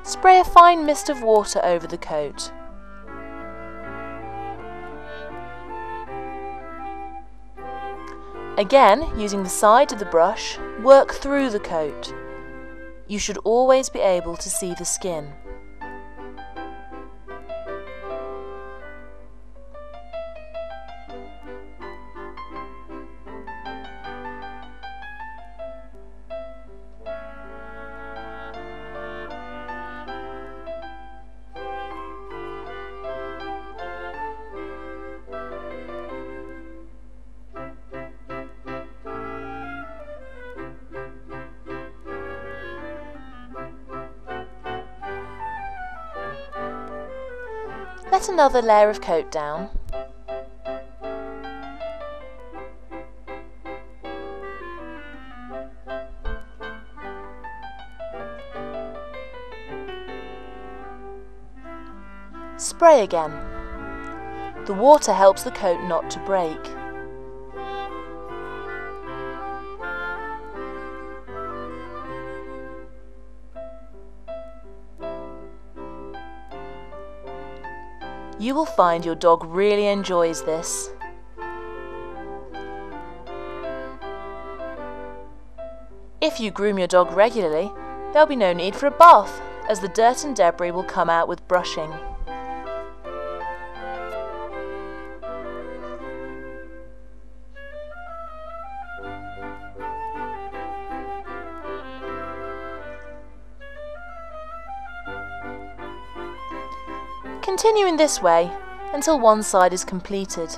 spray a fine mist of water over the coat. Again, using the side of the brush, work through the coat. You should always be able to see the skin. Let another layer of coat down. Spray again. The water helps the coat not to break. You will find your dog really enjoys this. If you groom your dog regularly, there'll be no need for a bath, as the dirt and debris will come out with brushing. Continue in this way until one side is completed.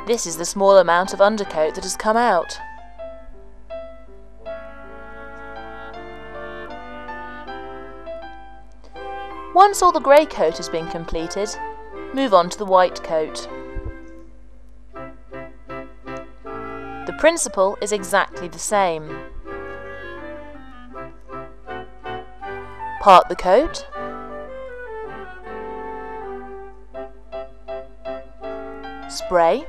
This is the small amount of undercoat that has come out. Once all the grey coat has been completed, move on to the white coat. The principle is exactly the same. Part the coat, spray,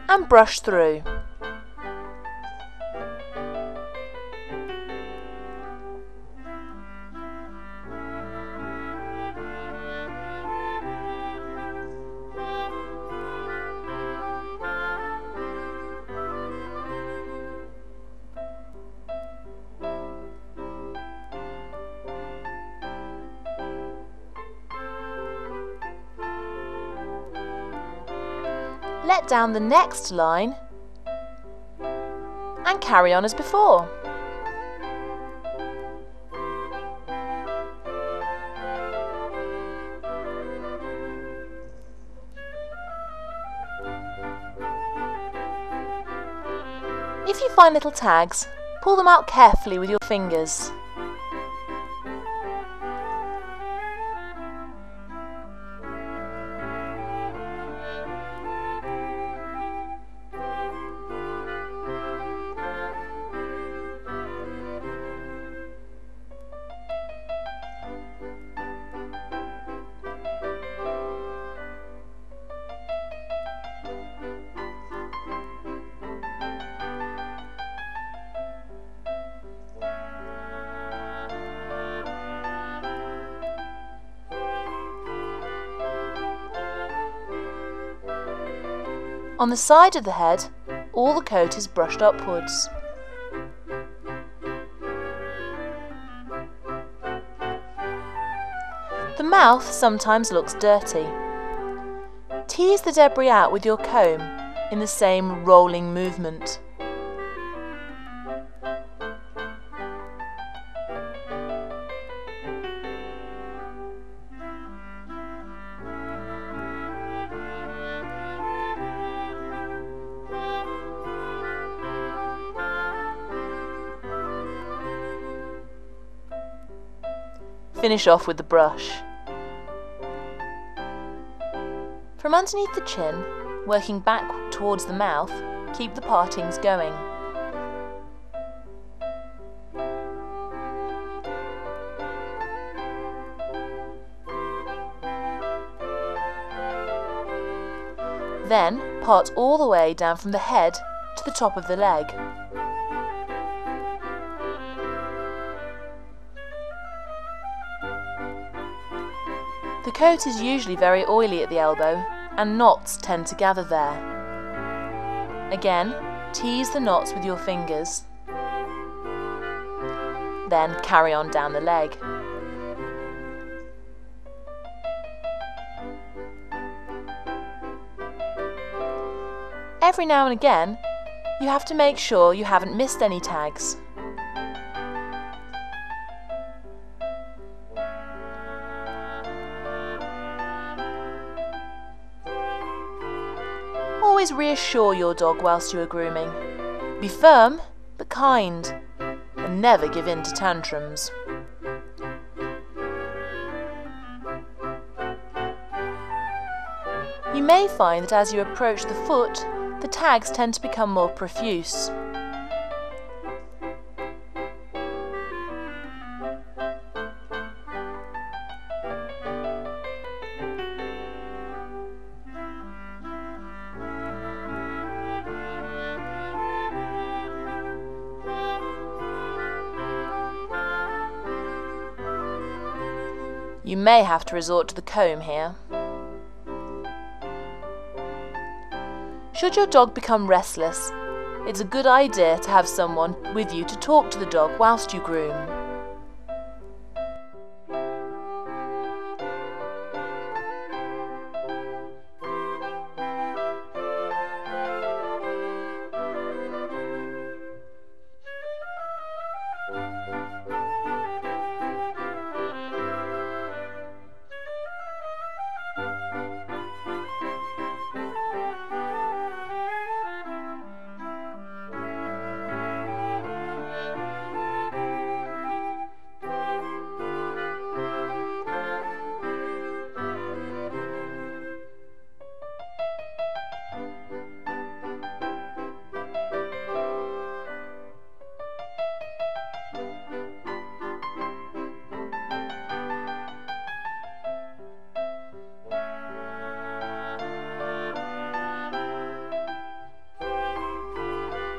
and brush through. Let down the next line and carry on as before. If you find little tags, pull them out carefully with your fingers. On the side of the head, all the coat is brushed upwards. The mouth sometimes looks dirty. Tease the debris out with your comb in the same rolling movement. Finish off with the brush. From underneath the chin, working back towards the mouth, keep the partings going. Then part all the way down from the head to the top of the leg. The coat is usually very oily at the elbow, and knots tend to gather there. Again, tease the knots with your fingers. Then carry on down the leg. Every now and again, you have to make sure you haven't missed any tags. Always reassure your dog whilst you are grooming. Be firm, but kind, and never give in to tantrums. You may find that as you approach the foot, the tags tend to become more profuse. You may have to resort to the comb here. Should your dog become restless, it's a good idea to have someone with you to talk to the dog whilst you groom.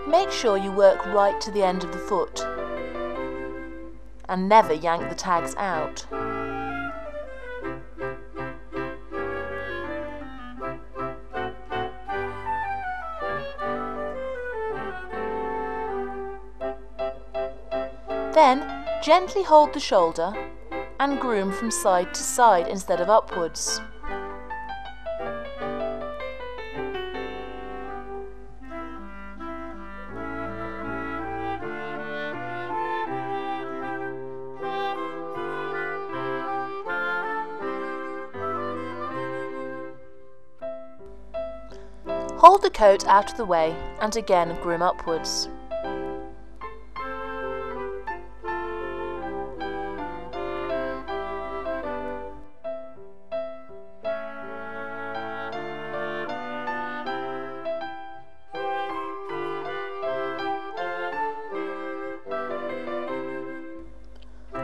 Make sure you work right to the end of the foot and never yank the tags out. Then gently hold the shoulder and groom from side to side instead of upwards. Hold the coat out of the way and again groom upwards.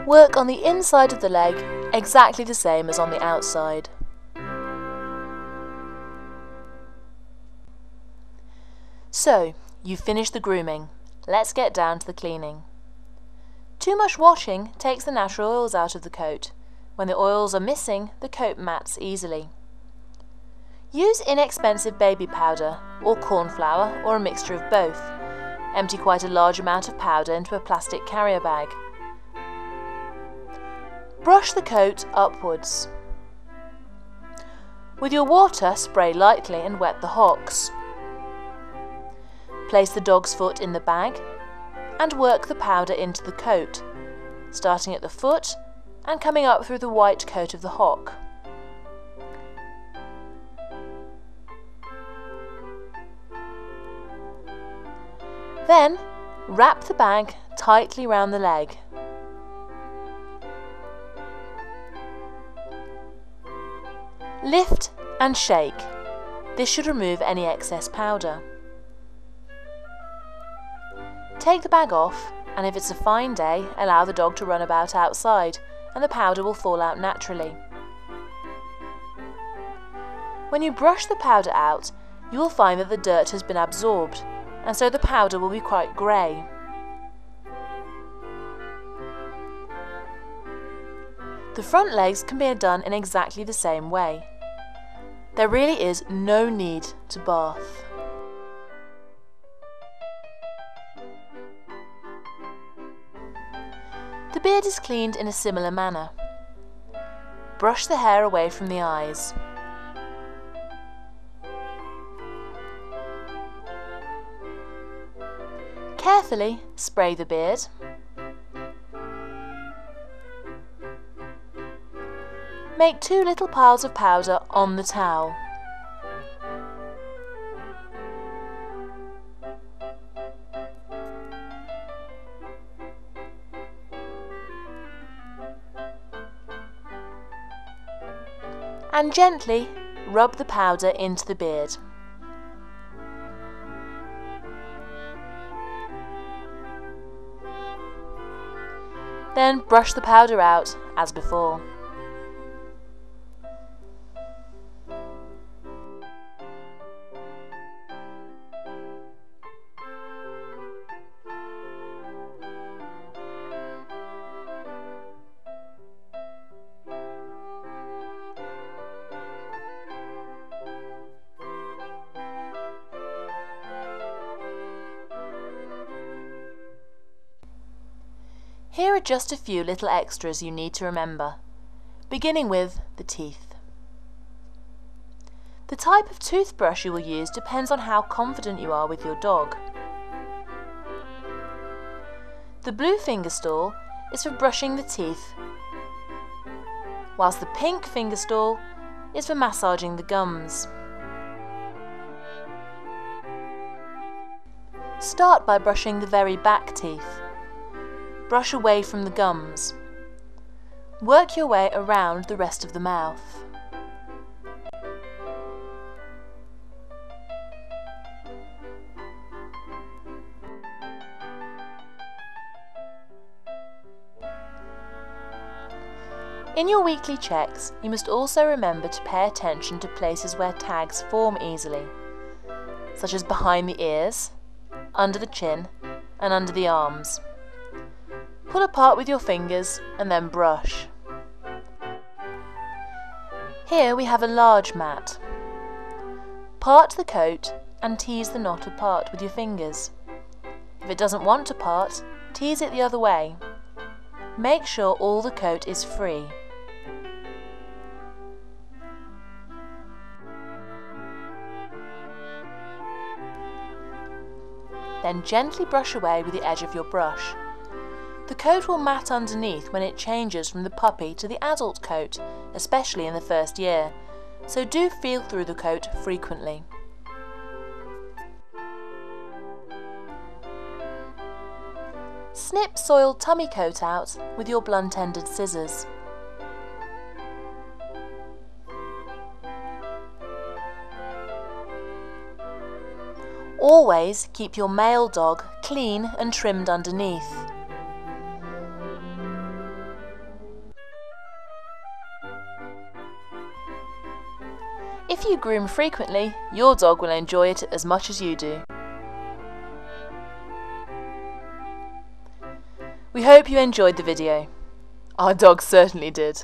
Work on the inside of the leg exactly the same as on the outside. So, you've finished the grooming. Let's get down to the cleaning. Too much washing takes the natural oils out of the coat. When the oils are missing, the coat mats easily. Use inexpensive baby powder or corn flour or a mixture of both. Empty quite a large amount of powder into a plastic carrier bag. Brush the coat upwards. With your water, spray lightly and wet the hocks. Place the dog's foot in the bag and work the powder into the coat, starting at the foot and coming up through the white coat of the hock. Then wrap the bag tightly round the leg. Lift and shake. This should remove any excess powder. Take the bag off, and if it's a fine day, allow the dog to run about outside, and the powder will fall out naturally. When you brush the powder out, you will find that the dirt has been absorbed, and so the powder will be quite grey. The front legs can be done in exactly the same way. There really is no need to bath. The beard is cleaned in a similar manner. Brush the hair away from the eyes. Carefully spray the beard. Make 2 little piles of powder on the towel. And gently rub the powder into the beard. Then brush the powder out as before. Here are just a few little extras you need to remember, beginning with the teeth. The type of toothbrush you will use depends on how confident you are with your dog. The blue finger stool is for brushing the teeth, whilst the pink finger stool is for massaging the gums. Start by brushing the very back teeth. Brush away from the gums. Work your way around the rest of the mouth. In your weekly checks, you must also remember to pay attention to places where tags form easily, such as behind the ears, under the chin, and under the arms. Pull apart with your fingers and then brush. Here we have a large mat. Part the coat and tease the knot apart with your fingers. If it doesn't want to part, tease it the other way. Make sure all the coat is free. Then gently brush away with the edge of your brush. The coat will mat underneath when it changes from the puppy to the adult coat, especially in the first year, so do feel through the coat frequently. Snip soiled tummy coat out with your blunt-ended scissors. Always keep your male dog clean and trimmed underneath. If you groom frequently, your dog will enjoy it as much as you do. We hope you enjoyed the video. Our dog certainly did.